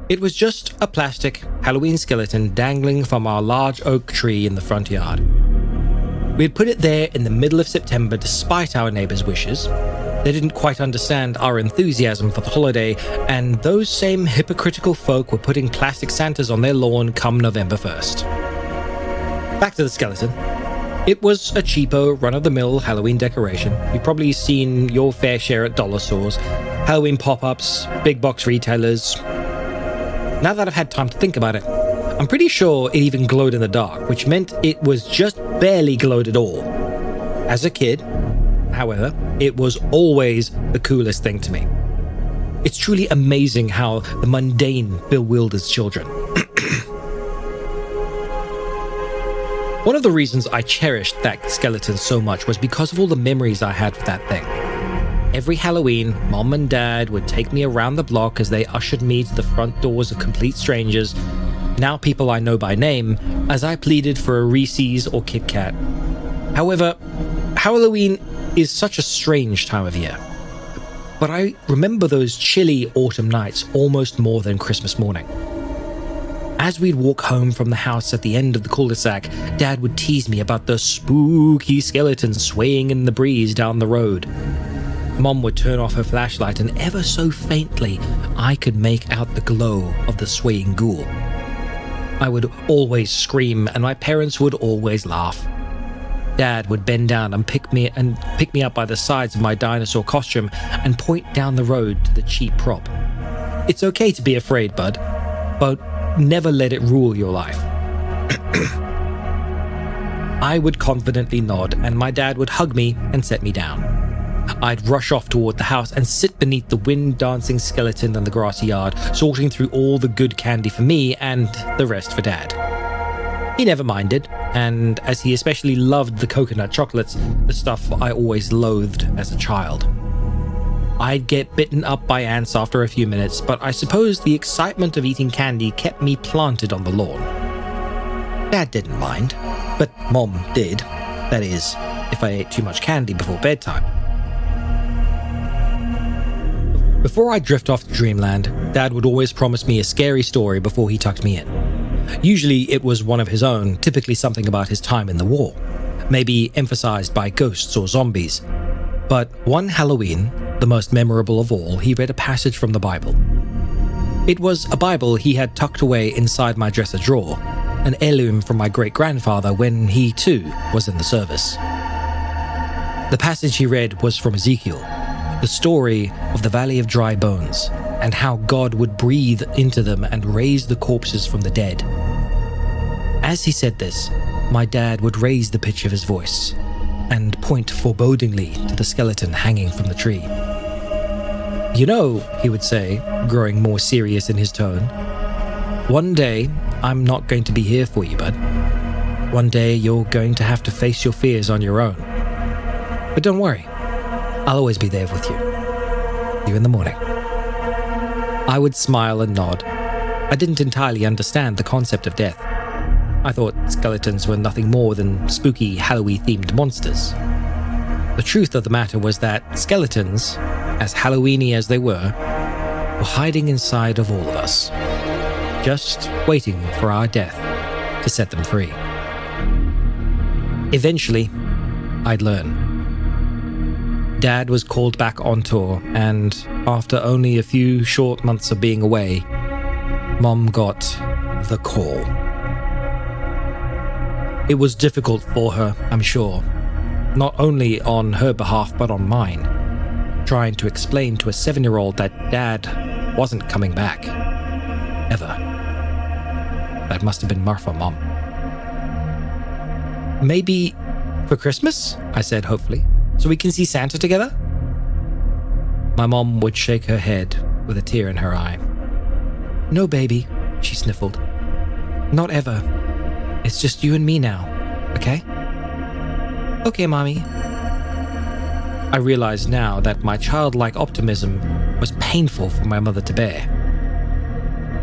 It was just a plastic Halloween skeleton dangling from our large oak tree in the front yard. We had put it there in the middle of September despite our neighbors' wishes. They didn't quite understand our enthusiasm for the holiday, and those same hypocritical folk were putting plastic Santas on their lawn come November 1st. Back to the skeleton. It was a cheapo, run-of-the-mill Halloween decoration. You've probably seen your fair share at dollar stores, Halloween pop-ups, big box retailers. Now that I've had time to think about it, I'm pretty sure it even glowed in the dark, which meant it was just barely glowed at all. As a kid, however, it was always the coolest thing to me. It's truly amazing how the mundane bewilders children. One of the reasons I cherished that skeleton so much was because of all the memories I had with that thing. Every Halloween, Mom and Dad would take me around the block as they ushered me to the front doors of complete strangers, now people I know by name, as I pleaded for a Reese's or Kit Kat. However, Halloween is such a strange time of year. But I remember those chilly autumn nights almost more than Christmas morning. As we'd walk home from the house at the end of the cul-de-sac, Dad would tease me about the spooky skeletons swaying in the breeze down the road. Mom would turn off her flashlight, and ever so faintly, I could make out the glow of the swaying ghoul. I would always scream, and my parents would always laugh. Dad would bend down and pick me up by the sides of my dinosaur costume and point down the road to the cheap prop. It's okay to be afraid, bud, but never let it rule your life. I would confidently nod, and my dad would hug me and set me down. I'd rush off toward the house and sit beneath the wind-dancing skeleton in the grassy yard, sorting through all the good candy for me and the rest for Dad. He never minded, and as he especially loved the coconut chocolates, the stuff I always loathed as a child. I'd get bitten up by ants after a few minutes, but I suppose the excitement of eating candy kept me planted on the lawn. Dad didn't mind, but Mom did. That is, if I ate too much candy before bedtime. Before I drift off to dreamland, Dad would always promise me a scary story before he tucked me in. Usually it was one of his own, typically something about his time in the war, maybe emphasized by ghosts or zombies. But one Halloween, the most memorable of all, he read a passage from the Bible. It was a Bible he had tucked away inside my dresser drawer, an heirloom from my great-grandfather when he too was in the service. The passage he read was from Ezekiel, the story of the Valley of Dry Bones, and how God would breathe into them and raise the corpses from the dead. As he said this, my dad would raise the pitch of his voice and point forebodingly to the skeleton hanging from the tree. "You know," he would say, growing more serious in his tone, "one day I'm not going to be here for you, bud. One day you're going to have to face your fears on your own. But don't worry, I'll always be there with you. See you in the morning." I would smile and nod. I didn't entirely understand the concept of death. I thought skeletons were nothing more than spooky Halloween-themed monsters. The truth of the matter was that skeletons, as Halloween-y as they were hiding inside of all of us, just waiting for our death to set them free. Eventually, I'd learn. Dad was called back on tour, and after only a few short months of being away, Mom got the call. It was difficult for her, I'm sure, not only on her behalf but on mine, trying to explain to a 7-year-old that Dad wasn't coming back. Ever. That must have been rough for Mom. "Maybe for Christmas?" I said hopefully. "So we can see Santa together?" My mom would shake her head with a tear in her eye. "No, baby," she sniffled. "Not ever. It's just you and me now, okay?" "Okay, Mommy." I realized now that my childlike optimism was painful for my mother to bear.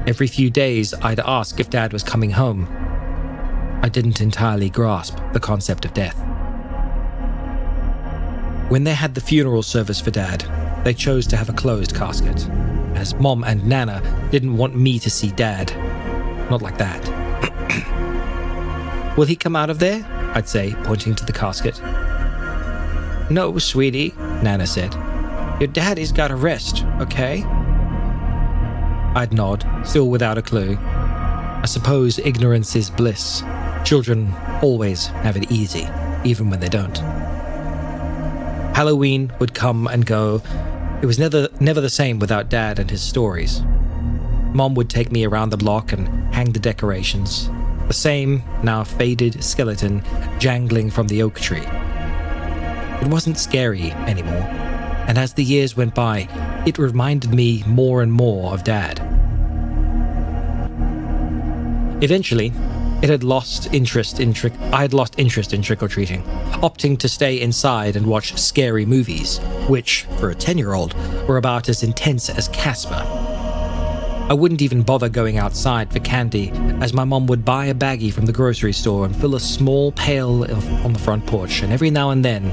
Every few days, I'd ask if Dad was coming home. I didn't entirely grasp the concept of death. When they had the funeral service for Dad, they chose to have a closed casket, as Mom and Nana didn't want me to see Dad. Not like that. Will he come out of there? I'd say, pointing to the casket. No, sweetie, Nana said. Your daddy's gotta rest, okay? I'd nod, still without a clue. I suppose ignorance is bliss. Children always have it easy, even when they don't. Halloween would come and go. It was never the same without Dad and his stories. Mom would take me around the block and hang the decorations. The same, now faded skeleton jangling from the oak tree. It wasn't scary anymore, and as the years went by, it reminded me more and more of Dad. Eventually, I had lost interest in trick-or-treating, opting to stay inside and watch scary movies, which, for a 10-year-old, were about as intense as Casper. I wouldn't even bother going outside for candy, as my mom would buy a baggie from the grocery store and fill a small pail on the front porch, and every now and then,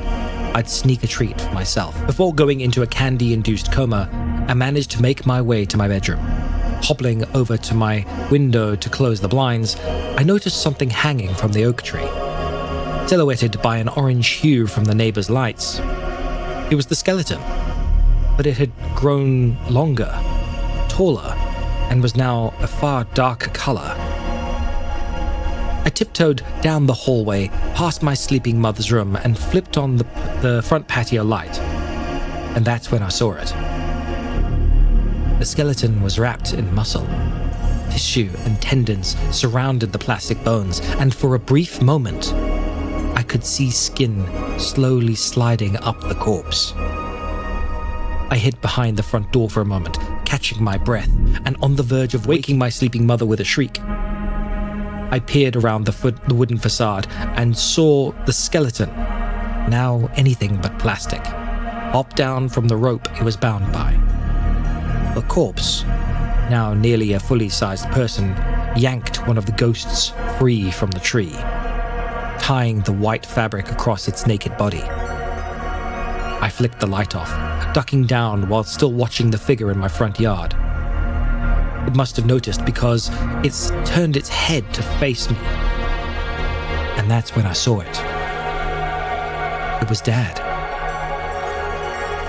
I'd sneak a treat for myself. Before going into a candy-induced coma, I managed to make my way to my bedroom. Hobbling over to my window to close the blinds, I noticed something hanging from the oak tree, silhouetted by an orange hue from the neighbor's lights. It was the skeleton, but it had grown longer, taller, and was now a far darker color. I tiptoed down the hallway, past my sleeping mother's room, and flipped on the front patio light. And that's when I saw it. The skeleton was wrapped in muscle. Tissue and tendons surrounded the plastic bones, and for a brief moment, I could see skin slowly sliding up the corpse. I hid behind the front door for a moment, catching my breath, and on the verge of waking my sleeping mother with a shriek. I peered around the wooden facade and saw the skeleton, now anything but plastic, hop down from the rope it was bound by. The corpse, now nearly a fully sized person, yanked one of the ghosts free from the tree, tying the white fabric across its naked body. I flicked the light off, ducking down while still watching the figure in my front yard. It must have noticed because it's turned its head to face me. And that's when I saw it. It was Dad.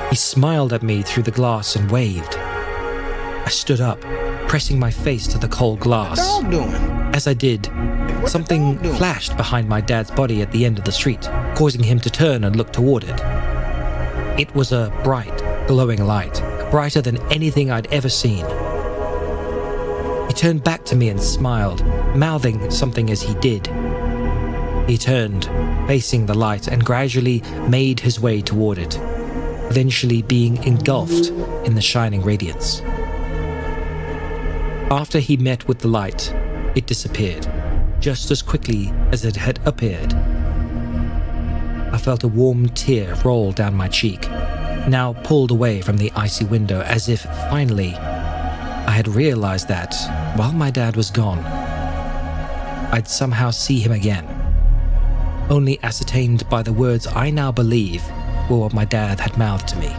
He smiled at me through the glass and waved. I stood up, pressing my face to the cold glass. What the dog doing? As I did, something flashed behind my dad's body at the end of the street, causing him to turn and look toward it. It was a bright, glowing light, brighter than anything I'd ever seen. He turned back to me and smiled, mouthing something as he did. He turned, facing the light, and gradually made his way toward it, eventually being engulfed in the shining radiance. After he met with the light, it disappeared, just as quickly as it had appeared. I felt a warm tear roll down my cheek, now pulled away from the icy window, as if, finally, I had realized that, while my dad was gone, I'd somehow see him again, only ascertained by the words I now believe were what my dad had mouthed to me.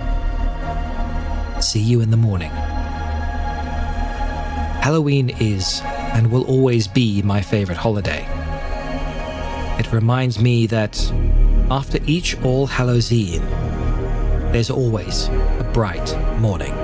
See you in the morning. Halloween is, and will always be, my favorite holiday. It reminds me that after each All Hallows Eve, there's always a bright morning.